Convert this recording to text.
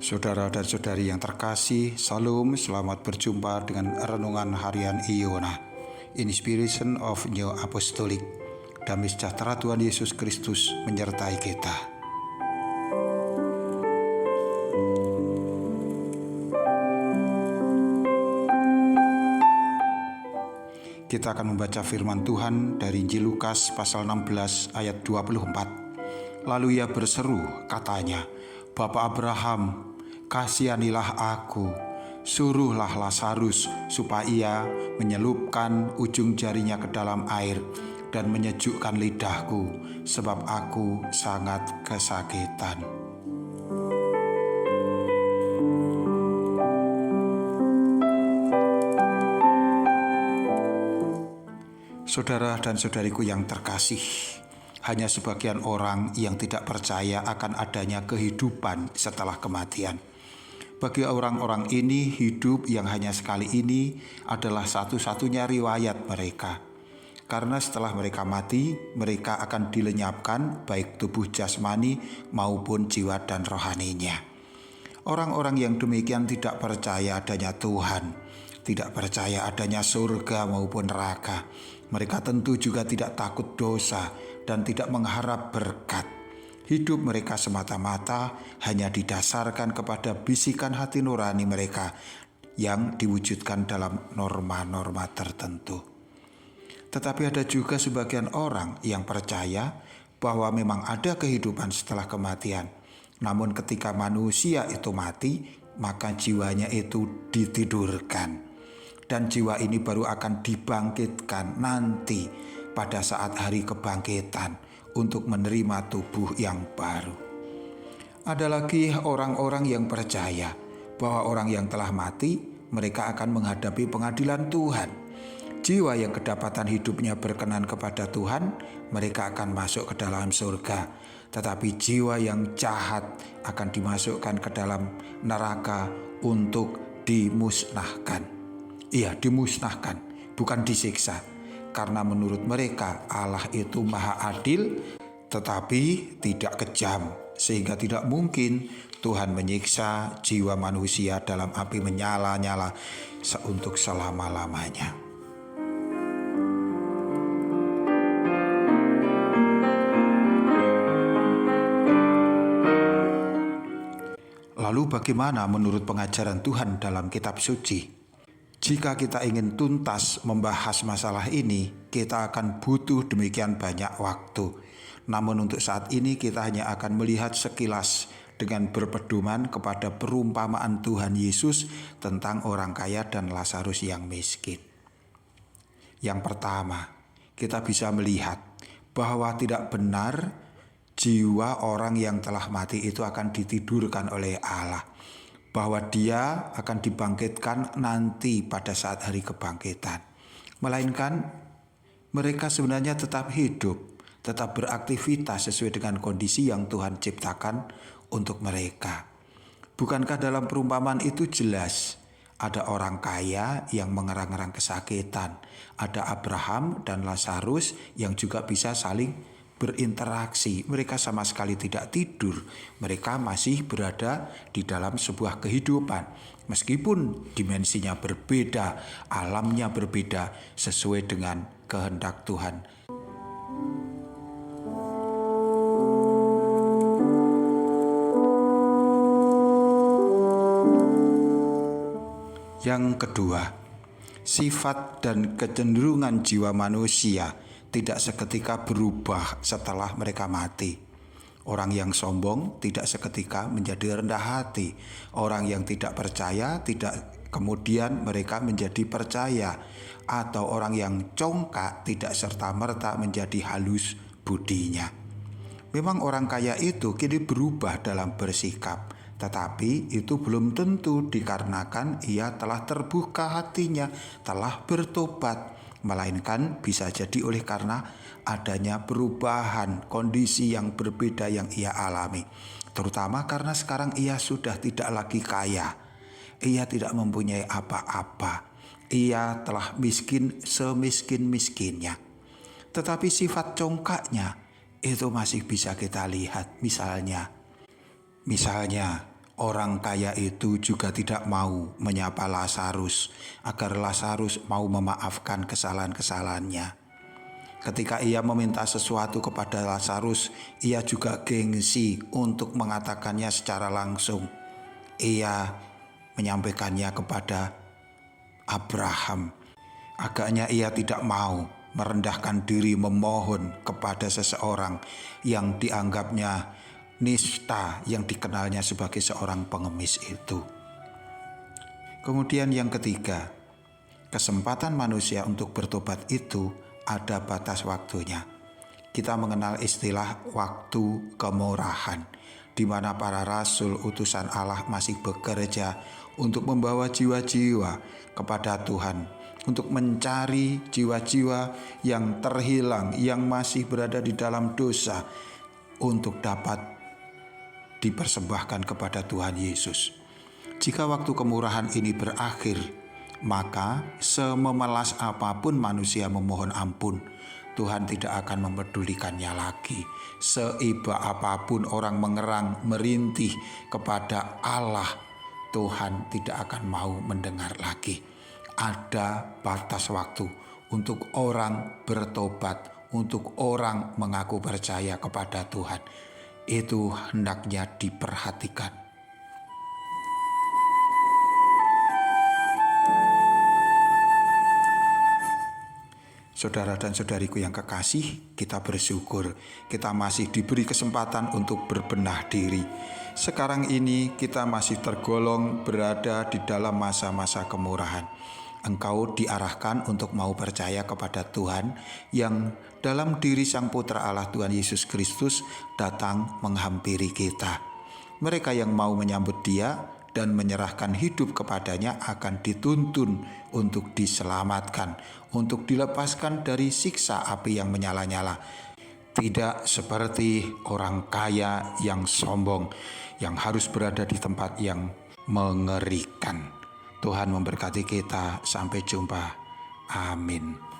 Saudara dan saudari yang terkasih, Salam, selamat berjumpa dengan Renungan Harian Iona, Inspiration of New Apostolic. Damai sejahtera Tuhan Yesus Kristus menyertai kita. Kita akan membaca firman Tuhan dari Injil Lukas pasal 16 ayat 24. Lalu ia berseru, katanya, Bapa Abraham, kasihanilah aku, suruhlah Lazarus supaya ia menyelupkan ujung jarinya ke dalam air dan menyejukkan lidahku, sebab aku sangat kesakitan. Saudara dan saudariku yang terkasih, hanya sebagian orang yang tidak percaya akan adanya kehidupan setelah kematian. Bagi orang-orang ini, hidup yang hanya sekali ini adalah satu-satunya riwayat mereka. Karena setelah mereka mati, mereka akan dilenyapkan baik tubuh jasmani maupun jiwa dan rohaninya. Orang-orang yang demikian tidak percaya adanya Tuhan, tidak percaya adanya surga maupun neraka. Mereka tentu juga tidak takut dosa dan tidak mengharap berkat. Hidup mereka semata-mata hanya didasarkan kepada bisikan hati nurani mereka yang diwujudkan dalam norma-norma tertentu. Tetapi ada juga sebagian orang yang percaya bahwa memang ada kehidupan setelah kematian. Namun ketika manusia itu mati, maka jiwanya itu ditidurkan. Dan jiwa ini baru akan dibangkitkan nanti pada saat hari kebangkitan untuk menerima tubuh yang baru. Ada lagi orang-orang yang percaya bahwa orang yang telah mati, mereka akan menghadapi pengadilan Tuhan. Jiwa yang kedapatan hidupnya berkenan kepada Tuhan, mereka akan masuk ke dalam surga. Tetapi jiwa yang jahat akan dimasukkan ke dalam neraka untuk dimusnahkan. Iya, dimusnahkan, bukan disiksa. Karena menurut mereka Allah itu maha adil tetapi tidak kejam, sehingga tidak mungkin Tuhan menyiksa jiwa manusia dalam api menyala-nyala untuk selama-lamanya. Lalu bagaimana menurut pengajaran Tuhan dalam kitab suci? Jika kita ingin tuntas membahas masalah ini, kita akan butuh demikian banyak waktu. Namun untuk saat ini kita hanya akan melihat sekilas dengan berpedoman kepada perumpamaan Tuhan Yesus tentang orang kaya dan Lazarus yang miskin. Yang pertama, kita bisa melihat bahwa tidak benar jiwa orang yang telah mati itu akan ditidurkan oleh Allah, bahwa dia akan dibangkitkan nanti pada saat hari kebangkitan. Melainkan mereka sebenarnya tetap hidup, tetap beraktivitas sesuai dengan kondisi yang Tuhan ciptakan untuk mereka. Bukankah dalam perumpamaan itu jelas ada orang kaya yang mengerang-erang kesakitan, ada Abraham dan Lazarus yang juga bisa saling berinteraksi. Mereka sama sekali tidak tidur. Mereka masih berada di dalam sebuah kehidupan. Meskipun dimensinya berbeda, alamnya berbeda sesuai dengan kehendak Tuhan. Yang kedua, sifat dan kecenderungan jiwa manusia tidak seketika berubah setelah mereka mati. Orang yang sombong tidak seketika menjadi rendah hati. Orang yang tidak percaya tidak kemudian mereka menjadi percaya. Atau orang yang congkak tidak serta-merta menjadi halus budinya. Memang orang kaya itu kini berubah dalam bersikap, tetapi itu belum tentu dikarenakan ia telah terbuka hatinya, telah bertobat. Melainkan bisa jadi oleh karena adanya perubahan kondisi yang berbeda yang ia alami. Terutama karena sekarang ia sudah tidak lagi kaya. Ia tidak mempunyai apa-apa. Ia telah miskin semiskin-miskinnya. Tetapi sifat congkaknya itu masih bisa kita lihat. Misalnya orang kaya itu juga tidak mau menyapa Lazarus agar Lazarus mau memaafkan kesalahan-kesalahannya. Ketika ia meminta sesuatu kepada Lazarus, ia juga gengsi untuk mengatakannya secara langsung. Ia menyampaikannya kepada Abraham. Agaknya ia tidak mau merendahkan diri memohon kepada seseorang yang dianggapnya nista, yang dikenalnya sebagai seorang pengemis itu. Kemudian yang ketiga, kesempatan manusia untuk bertobat itu ada batas waktunya. Kita mengenal istilah waktu kemurahan, di mana para rasul utusan Allah masih bekerja untuk membawa jiwa-jiwa kepada Tuhan, untuk mencari jiwa-jiwa yang terhilang, yang masih berada di dalam dosa, untuk dapat dipersembahkan kepada Tuhan Yesus. Jika waktu kemurahan ini berakhir, maka sememelas apapun manusia memohon ampun, Tuhan tidak akan mempedulikannya lagi. Seiba apapun orang mengerang, merintih kepada Allah, Tuhan tidak akan mau mendengar lagi. Ada batas waktu untuk orang bertobat, untuk orang mengaku percaya kepada Tuhan. Itu hendaknya diperhatikan. Saudara dan saudariku yang kekasih, kita bersyukur kita masih diberi kesempatan untuk berbenah diri. Sekarang ini kita masih tergolong berada di dalam masa-masa kemurahan. Engkau diarahkan untuk mau percaya kepada Tuhan yang dalam diri Sang Putra Allah Tuhan Yesus Kristus datang menghampiri kita. Mereka yang mau menyambut Dia dan menyerahkan hidup kepadanya akan dituntun untuk diselamatkan, untuk dilepaskan dari siksa api yang menyala-nyala. Tidak seperti orang kaya yang sombong, yang harus berada di tempat yang mengerikan. Tuhan memberkati kita. Sampai jumpa. Amin.